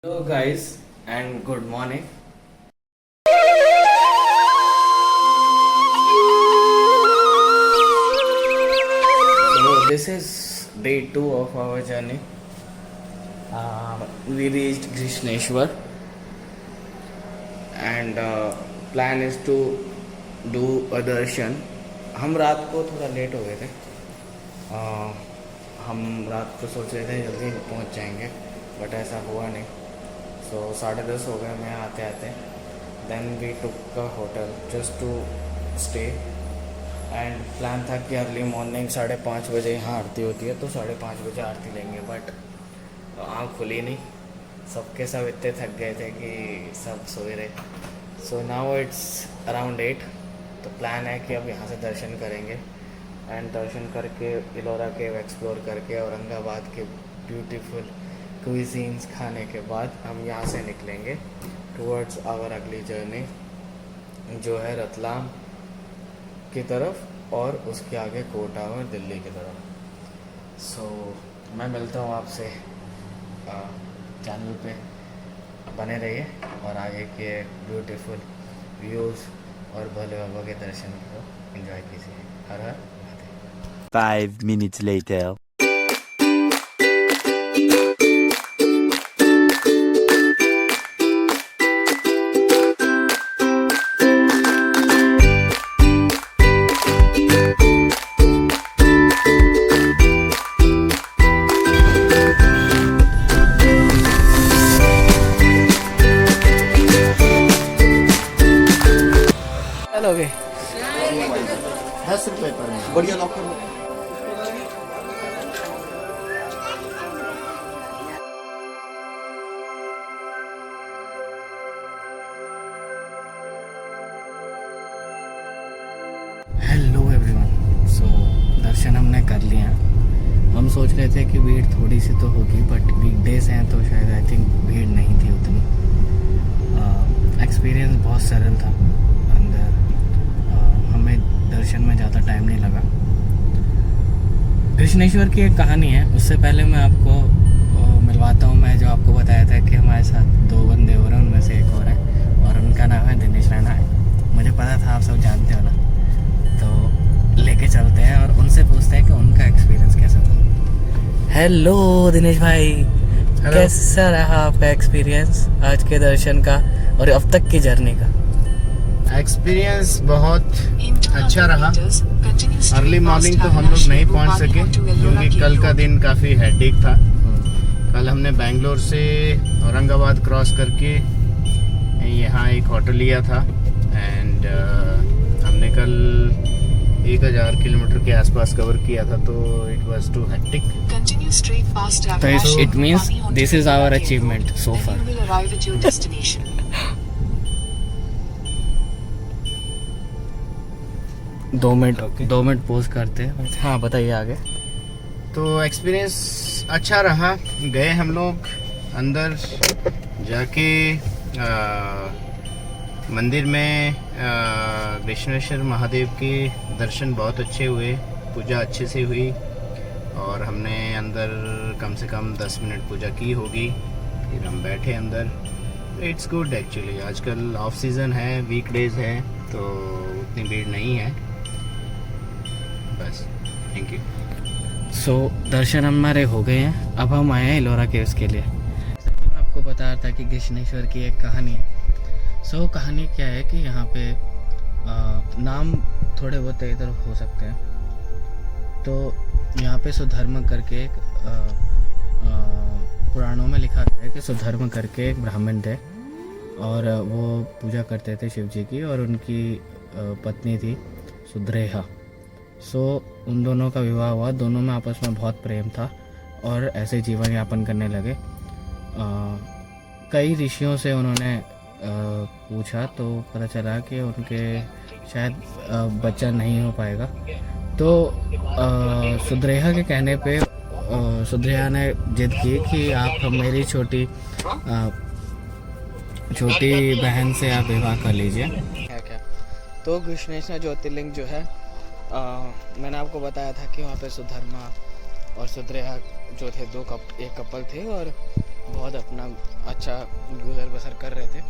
Hello guys and good morning. So this is day 2 of our journey. We reached Krishneshwar and plan is to do a darshan. हम रात को थोड़ा late हो गए थे. हम रात को सोच रहे थे जल्दी पहुंच जाएंगे बट ऐसा हुआ नहीं. सो 10:30 हो गए मैं आते आते. Then we took a hotel just to stay and plan था कि अर्ली मॉर्निंग 5:30 बजे यहाँ आरती होती है तो 5:30 बजे आरती लेंगे बट आँख खुली नहीं. सबके सब इतने थक गए थे कि सब सोए रहे. So now it's around 8. तो प्लान है कि अब यहाँ से दर्शन करेंगे एंड दर्शन करके इलोरा केव एक्सप्लोर करके औरंगाबाद के ब्यूटीफुल क्विजीन्स खाने के बाद हम यहाँ से निकलेंगे टुवर्ड्स आवर अगली जर्नी जो है रतलाम की तरफ और उसके आगे कोटा और दिल्ली की तरफ. सो मैं मिलता हूँ आपसे चैनल पे. बने रहिए और आगे के ब्यूटीफुल व्यूज़ और भोले बाबा के दर्शन को एंजॉय कीजिए. हर हर महादेव. 5 minutes later. चलोगे 10 रुपए पर है। बढ़िया लॉकर में। Hello everyone. सो दर्शन हमने कर लिया. हम सोच रहे थे कि भीड़ थोड़ी सी तो होगी बट वीकडेज हैं तो शायद आई थिंक भीड़ नहीं थी उतनी. एक्सपीरियंस बहुत सरल था. अंदर हमें दर्शन में ज़्यादा टाइम नहीं लगा. कृष्णेश्वर की एक कहानी है. उससे पहले मैं आपको मिलवाता हूँ. मैं जो आपको बताया था कि हमारे साथ 2 बंदे हो रहे हैं उनमें से एक और है और उनका नाम है दिनेश रैना है. मुझे पता था आप सब जानते हो ना. तो लेके चलते हैं और उनसे पूछते हैं कि उनका एक्सपीरियंस कैसा था. हेलो दिनेश भाई. कैसा रहा आपका एक्सपीरियंस आज के दर्शन का और अब तक की जर्नी का? एक्सपीरियंस बहुत अच्छा रहा. अर्ली मॉर्निंग तो हम लोग नहीं पहुंच सके क्योंकि कल का दिन काफ़ी हेडेक था. कल हमने बेंगलोर से औरंगाबाद क्रॉस करके यहाँ एक होटल लिया था एंड हमने कल 1000 किलोमीटर के आसपास कवर किया था तो इट वाज टू हेक्टिक. तो it means this is our achievement so far. 2 minute pause करते हैं. हाँ बताइए आगे. तो एक्सपीरियंस अच्छा रहा. गए हम लोग अंदर जाके मंदिर में कृष्णेश्वर महादेव के दर्शन बहुत अच्छे हुए. पूजा अच्छे से हुई और हमने अंदर कम से कम 10 मिनट पूजा की होगी. फिर हम बैठे अंदर. It's good actually. आजकल ऑफ सीज़न है, वीकडेज है तो उतनी भीड़ नहीं है. बस थैंक यू. सो दर्शन हमारे हो गए हैं. अब हम आए हैं इलोरा केव्स के लिए. मैं आपको बता रहा था कि कृष्णेश्वर की एक कहानी है. सो कहानी क्या है कि यहाँ पे नाम थोड़े बहुत इधर हो सकते हैं. तो यहाँ पे सुधर्म करके एक पुराणों में लिखा गया है कि सुधर्म करके एक ब्राह्मण थे और वो पूजा करते थे शिव जी की और उनकी पत्नी थी सुद्रेहा. सो उन दोनों का विवाह हुआ. दोनों में आपस में बहुत प्रेम था और ऐसे जीवन यापन करने लगे. कई ऋषियों से उन्होंने पूछा तो पता चला कि उनके शायद बच्चा नहीं हो पाएगा. तो सुद्रेहा के कहने पे सुद्रेहा ने जिद की कि आप मेरी छोटी बहन से आप विवाह कर लीजिए. क्या तो कृष्णेश्वर ज्योतिर्लिंग जो है मैंने आपको बताया था कि वहाँ पे सुधर्मा और सुद्रेहा जो थे एक कपल थे और बहुत अपना अच्छा गुजर बसर कर रहे थे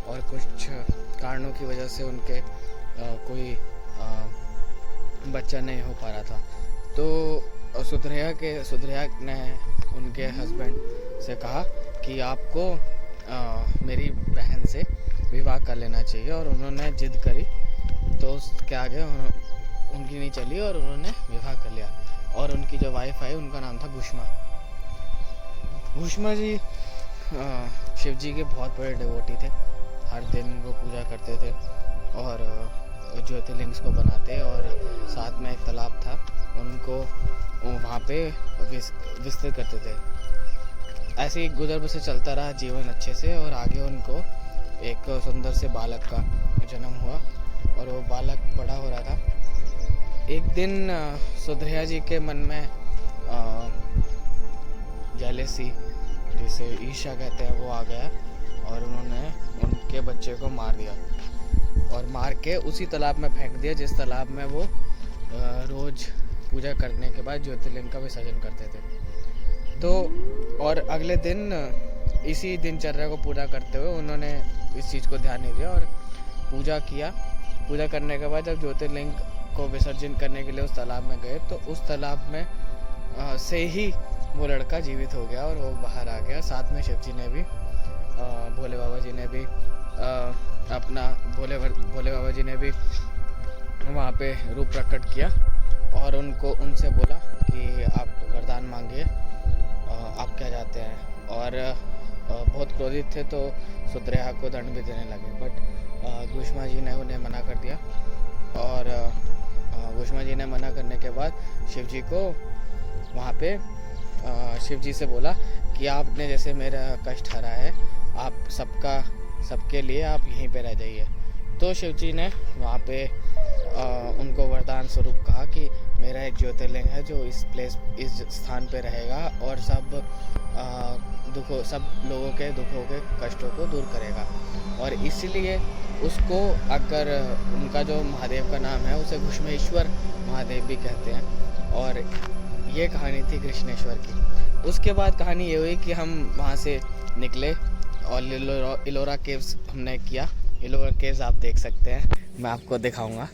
और कुछ कारणों की वजह से उनके कोई बच्चा नहीं हो पा रहा था। तो सुधरिया ने उनके हस्बैंड से कहा कि आपको मेरी बहन से विवाह कर लेना चाहिए, और उन्होंने जिद करी तो उसके आगे उनकी नहीं चली और उन्होंने विवाह कर लिया। और उनकी जो वाइफ आई उनका नाम था घुष्मा जी शिव जी के बहुत बड़े डिवोटी थे। हर दिन वो पूजा करते थे और ज्योतिर्लिंग्स को बनाते, और साथ में एक तालाब था उनको वहाँ पे विस्तृत करते थे। ऐसे ही गुजर बसर चलता रहा जीवन अच्छे से, और आगे उनको एक सुंदर से बालक का जन्म हुआ और वो बालक बड़ा हो रहा था। एक दिन सुधरिया जी के मन में जेलेसी, जिसे ईर्ष्या कहते हैं, वो आ गया और उन्होंने उनके बच्चे को मार दिया और मार के उसी तालाब में फेंक दिया जिस तालाब में वो रोज पूजा करने के बाद ज्योतिर्लिंग का विसर्जन करते थे। तो और अगले दिन इसी दिनचर्या को पूरा करते हुए उन्होंने इस चीज़ को ध्यान नहीं दिया और पूजा किया। पूजा करने के बाद जब ज्योतिर्लिंग को विसर्जन करने के लिए उस तालाब में गए तो उस तालाब में से ही वो लड़का जीवित हो गया और वो बाहर आ गया। साथ में शिव जी ने भी भोले बाबा जी ने भी भोले बाबा जी ने भी वहाँ पे रूप प्रकट किया और उनसे बोला कि आप वरदान मांगिए, आप क्या चाहते हैं। और बहुत क्रोधित थे तो सुधरिया को दंड भी देने लगे, बट घुष्मा जी ने उन्हें मना कर दिया। और घुष्मा जी ने मना करने के बाद शिव जी को वहाँ पे शिव जी से बोला कि आपने जैसे मेरा कष्ट हरा है, आप सबके लिए आप यहीं पे रह जाइए। तो शिव जी ने वहाँ पे उनको वरदान स्वरूप कहा कि मेरा एक ज्योतिर्लिंग है जो इस स्थान पे रहेगा और सब लोगों के दुखों के कष्टों को दूर करेगा। और इसीलिए उसको, अगर उनका जो महादेव का नाम है उसे घुष्मेश्वर महादेव भी कहते हैं। और ये कहानी थी कृष्णेश्वर की। उसके बाद कहानी ये हुई कि हम वहाँ से निकले और इलोरा केव्स हमने किया। इलोरा केव्स आप देख सकते हैं, मैं आपको दिखाऊंगा।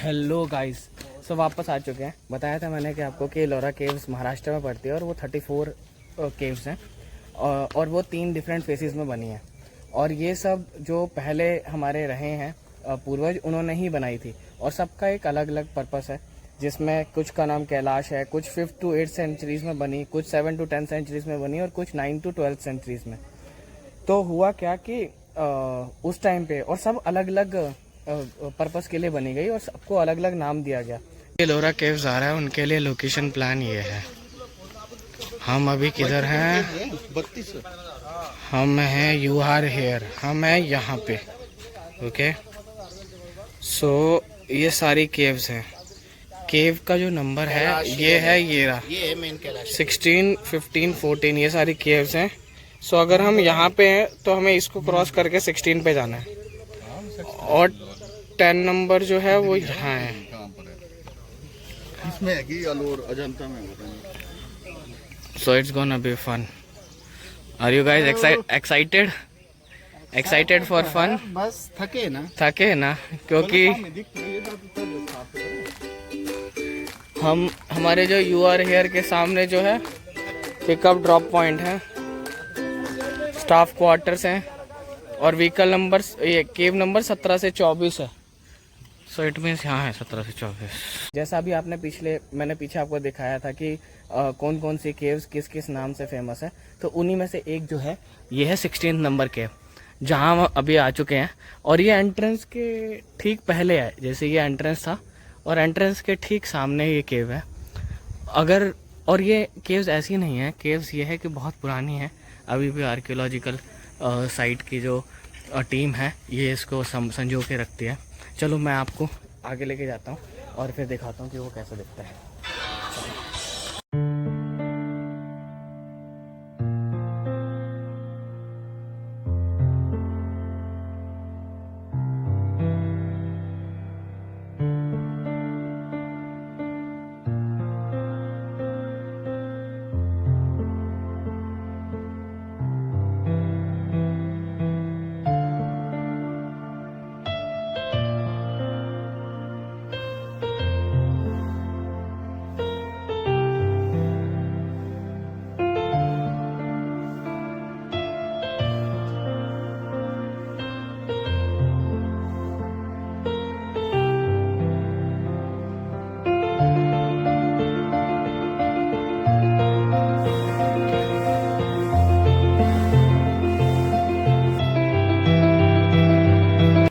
हेलो गाइस, सो वापस आ चुके हैं। बताया था मैंने कि आपको कि इलोरा केव्स महाराष्ट्र में पड़ती है और वो 34 केव्स हैं और वो 3 डिफरेंट फेसेस में बनी है। और ये सब जो पहले हमारे रहे हैं पूर्वज, उन्होंने ही बनाई थी और सबका एक अलग अलग पर्पस है, जिसमें कुछ का नाम कैलाश है, कुछ 5th to 8th सेंचुरीज में बनी, कुछ 7th to 10th सेंचुरीज में बनी और कुछ 9th to 12th सेंचुरीज में। तो हुआ क्या कि उस टाइम पे और सब अलग अलग पर्पस के लिए बनी गई और सबको अलग अलग नाम दिया गया। इलोरा केव्स आ रहा है, उनके लिए लोकेशन प्लान ये है। हम अभी किधर हैं? हम हैं यू आर हेयर, हम हैं यहाँ पे। ओके, सो ये सारी केव्स हैं। केव का जो नंबर है ये है, ये रहा 16, 15, 14, ये सारी केव्स हैं। सो अगर हम यहाँ पे हैं तो हमें इसको क्रॉस करके 16 पे जाना है और 10 नंबर जो है वो यहाँ है। इसमें है कि अलोर अजंता में होता है। So it's gonna be fun. Are you guys excited for fun? बस थके ना क्योंकि हमारे जो यू आर हेयर के सामने जो है पिकअप ड्रॉप पॉइंट है, स्टाफ क्वार्टर्स हैं और व्हीकल नंबर, ये केव नंबर 17 से 24 है। सो इट मीन्स यहाँ है 17 से 24। जैसा अभी मैंने पीछे आपको दिखाया था कि कौन कौन सी केव्स किस किस नाम से फेमस है, तो उन्हीं में से एक जो है ये है 16 नंबर केव। जहाँ हम अभी आ चुके हैं। और ये एंट्रेंस के ठीक पहले है, जैसे ये एंट्रेंस था और एंट्रेंस के ठीक सामने ये केव है। अगर और ये केव्स ऐसी नहीं है, केव्स ये है कि बहुत पुरानी है, अभी भी आर्कियोलॉजिकल साइट की जो टीम है ये इसको संजो के रखती है। चलो मैं आपको आगे लेके जाता हूँ और फिर दिखाता हूँ कि वो कैसा दिखता है।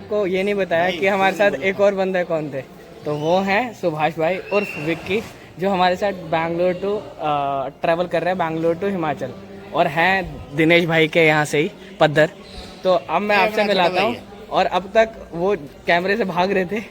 को ये नहीं बताया कि हमारे साथ एक और बंदे कौन थे, तो वो हैं सुभाष भाई उर्फ विक्की, जो हमारे साथ बैंगलोर टू ट्रैवल कर रहे हैं, बैंगलोर टू हिमाचल, और हैं दिनेश भाई के यहाँ से ही पद्दर। तो अब मैं आपसे मिलाता हूँ, और अब तक वो कैमरे से भाग रहे थे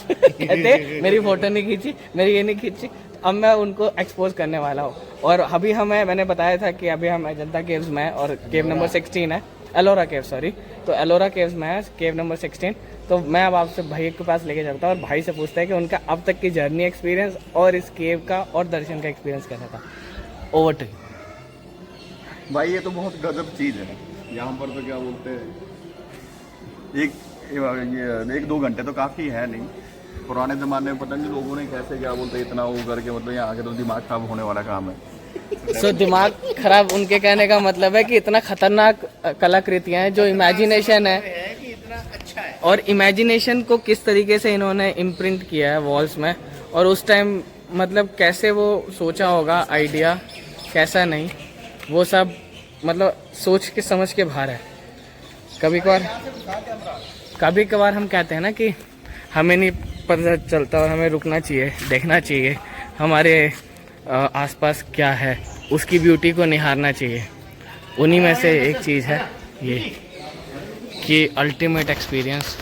कहते मेरी फोटो नहीं खींची, मेरी ये नहीं खींची। अब मैं उनको एक्सपोज करने वाला हूँ। और अभी मैंने बताया था कि अभी हम अजंता केव्स में है और केव नंबर 16 है, एलोरा केव सॉरी, तो एलोरा केव्स में है केव नंबर 16। तो मैं अब आपसे भाई के पास लेके चलता हूँ और भाई से पूछता है कि उनका अब तक की जर्नी एक्सपीरियंस और इस केव का और दर्शन का एक्सपीरियंस कैसा था। ओवर टू भाई ये तो बहुत गजब चीज़ है। यहाँ पर तो क्या बोलते हैं, एक दो घंटे तो काफ़ी है नहीं। पुराने ज़माने में पता नहीं लोगों ने कैसे क्या बोलते हैं इतना वो करके, मतलब यहाँ आके तो दिमाग खराब होने वाला काम है। सो दिमाग खराब, उनके कहने का मतलब है कि इतना खतरनाक कलाकृतियाँ हैं जो इमेजिनेशन है कि इतना अच्छा है। और इमेजिनेशन को किस तरीके से इन्होंने इम्प्रिंट किया है वॉल्स में, और उस टाइम मतलब कैसे वो सोचा होगा आइडिया, कैसा नहीं, वो सब मतलब सोच के समझ के बाहर है। कभी कभार हम कहते हैं ना कि हमें नहीं पता चलता और हमें रुकना चाहिए, देखना चाहिए हमारे आसपास क्या है, उसकी ब्यूटी को निहारना चाहिए। उन्हीं में से एक चीज़ है ये कि अल्टीमेट एक्सपीरियंस।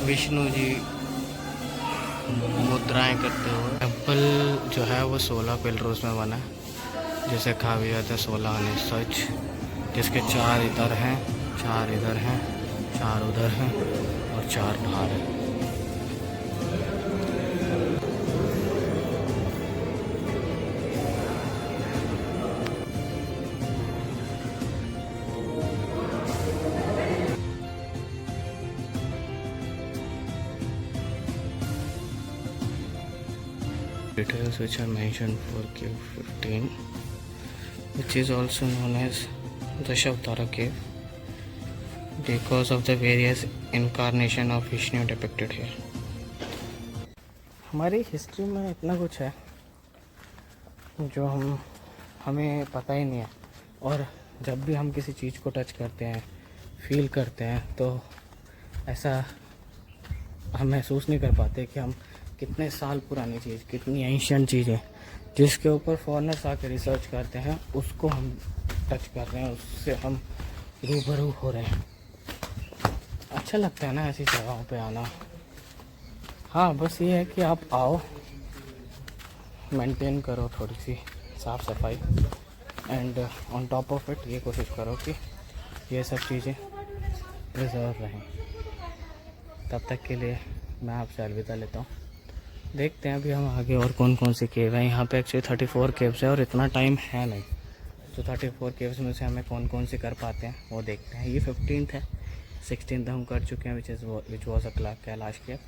विष्णु जी मुद्राएं करते हुए। टेम्पल जो है वो 16 पिलरों में बना है, जिसे कहा भी जाता है 16 आने सच, जिसके 4 इधर हैं, 4 इधर हैं, 4 उधर हैं और 4 बाहर हैं। Details which are mentioned for cave 15, which is also known as Dashavtara cave because of the various incarnation of Vishnu depicted here. हमारी हिस्ट्री में इतना कुछ है जो हमें पता ही नहीं है, और जब भी हम किसी चीज़ को टच करते हैं, फील करते हैं, तो ऐसा हम महसूस नहीं कर पाते कि हम कितने साल पुरानी चीज़, कितनी एंशिएंट चीज़ें जिसके ऊपर फॉरेनर्स आकर रिसर्च करते हैं, उसको हम टच कर रहे हैं, उससे हम रूबरू हो रहे हैं। अच्छा लगता है ना ऐसी जगहों पे आना। हाँ, बस ये है कि आप आओ, मेंटेन करो थोड़ी सी साफ़ सफाई, and on top of it ये कोशिश करो कि ये सब चीज़ें प्रिजर्व रहें। तब तक के लिए मैं आपसे अलविदा लेता हूँ। देखते हैं अभी हम आगे और कौन कौन सी केव है। यहाँ पे एक्चुअली 34 केव्स है और इतना टाइम है नहीं, तो 34 केव्स में से हमें कौन कौन सी कर पाते हैं वो देखते हैं। ये 15th है, 16th हम कर चुके हैं, विच वॉज अ कैलाश केव।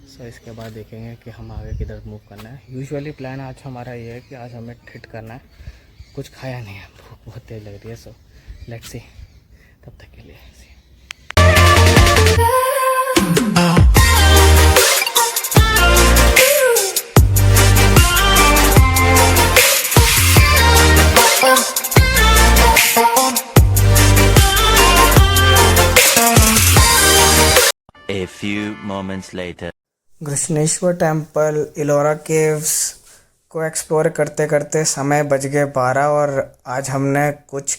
सो इसके बाद देखेंगे कि हम आगे किधर मूव करना है। यूजुअली प्लान आज हमारा ये है कि आज हमें हिट करना है। कुछ खाया नहीं है, भूख बहुत तेज़ लग रही है, सो लेट्स सी तब तक के लिए A few moments later. Grishneshwar temple, Ellora caves को एक्सप्लोर करते करते समय बज गए 12 और आज हमने कुछ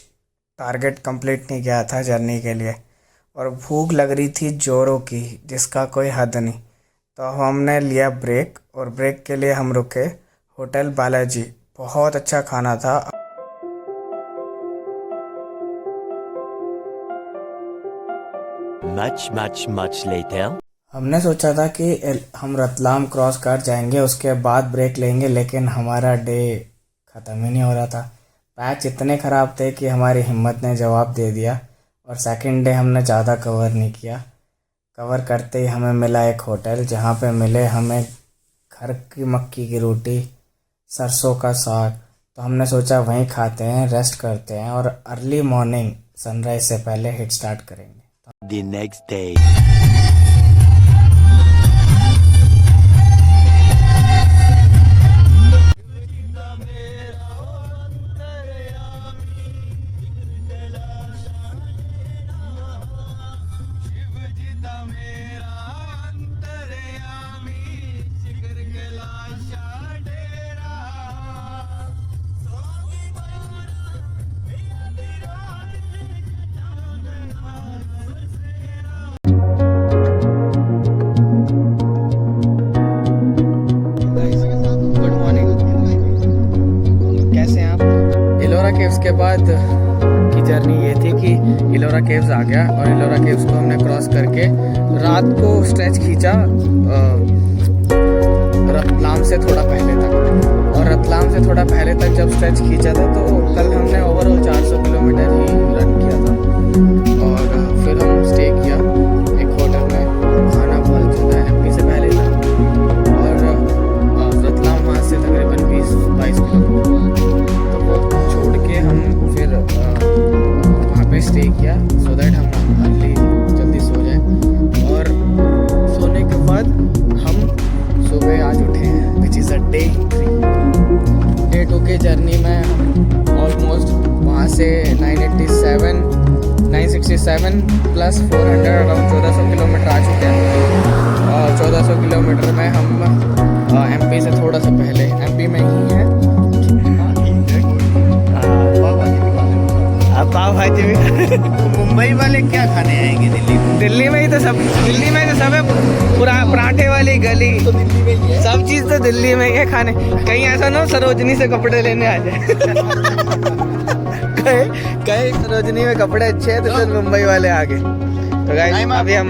टारगेट कंप्लीट नहीं किया था जर्नी के लिए और भूख लग रही थी जोरों की जिसका कोई हद नहीं। तो हमने लिया ब्रेक और ब्रेक के लिए हम रुके होटल बालाजी। बहुत अच्छा खाना था। Much later. हमने सोचा था कि हम रतलाम क्रॉस कर जाएंगे उसके बाद ब्रेक लेंगे, लेकिन हमारा डे ख़त्म ही नहीं हो रहा था। पैच इतने ख़राब थे कि हमारी हिम्मत ने जवाब दे दिया और सेकंड डे हमने ज़्यादा कवर नहीं किया। कवर करते ही हमें मिला एक होटल जहाँ पे मिले हमें घर की मक्की की रोटी, सरसों का साग। तो हमने सोचा वहीं खाते हैं, रेस्ट करते हैं और अर्ली मॉर्निंग सनराइज से पहले हिट स्टार्ट करेंगे। The next day. Good morning, कैसे हैं आप? इलोरा केव्स के बाद की जर्नी ये थी कि इलोरा केव्स आ गया और इलोरा केव्स को हमने क्रॉस करके रात को स्ट्रेच खींचा रतलाम से थोड़ा पहले तक। और रतलाम से थोड़ा पहले तक जब स्ट्रेच खींचा था तो कल हमने ओवरऑल 400 किलोमीटर ही रन किया था। और फिर हम स्टे किया एक होटल में। खाना बहुत अच्छा था, एमपी से पहले था और रतलाम वहाँ से तकरीबन 20-22 किलोमीटर। तो वो छोड़ के हम फिर वहाँ पे स्टे किया सो दैट हम अर्ली जल्दी सो जाए। और सोने के बाद हम सुबह आज उठे हैं विच इज़ अ डे 2 के जर्नी में हम ऑलमोस्ट वहाँ से 967 प्लस 400 अराउंड 1400 किलोमीटर आ चुके हैं। और 1400 किलोमीटर में हम एमपी से थोड़ा सा पहले एमपी में ही हैं। अब पाव भाजी भी मुंबई वाले क्या खाने आएंगे दिल्ली में ही तो सब है। पूरा पराठे वाली गली सब चीज़ तो दिल्ली में ही है खाने। कहीं ऐसा ना हो सरोजनी से कपड़े लेने आ जाए। कहीं सरोजनी में कपड़े अच्छे हैं तो फिर मुंबई वाले आ गए। तो गाइस अभी हम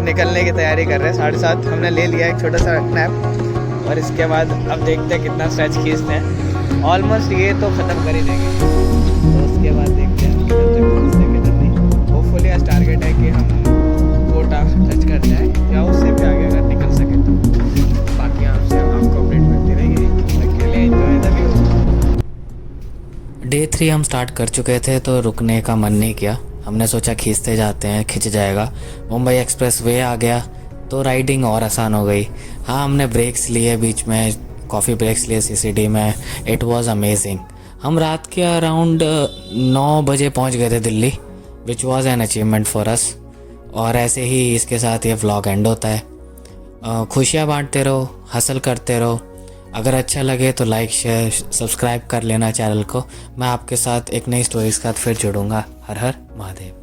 निकलने की तैयारी कर रहे हैं। 7:30 हमने ले लिया एक छोटा सा नैप और इसके बाद अब देखते हैं कितना स्ट्रेच खींचते हैं। ऑलमोस्ट ये तो ख़त्म कर ही देंगे, तो उसके बाद देखते हैं किधर तक पहुँचते किधर नहीं। होपफुली आज टारगेट है कि हम कोटा टच कर जाए या उससे भी आगे अगर निकल सके तो। बाकी आपको अपडेट मिलती रहेगी। अकेले एंजॉय द व्यू। डे 3 हम स्टार्ट कर चुके थे तो रुकने का मन नहीं किया। हमने सोचा खींचते जाते हैं, खिंच जाएगा। मुंबई एक्सप्रेस वे आ गया तो राइडिंग और आसान हो गई। हाँ, हमने ब्रेक्स लिए बीच में, कॉफ़ी ब्रेक्स लिए सीसीडी में। It was amazing. हम रात के अराउंड 9 बजे पहुंच गए थे Delhi, which was an achievement for us. और ऐसे ही इसके साथ ये व्लॉग एंड होता है। खुशियाँ बांटते रहो, हसल करते रहो। अगर अच्छा लगे तो लाइक शेयर सब्सक्राइब कर लेना चैनल को। मैं आपके साथ एक नई स्टोरीज के साथ फिर जुड़ूंगा। हर हर महादेव।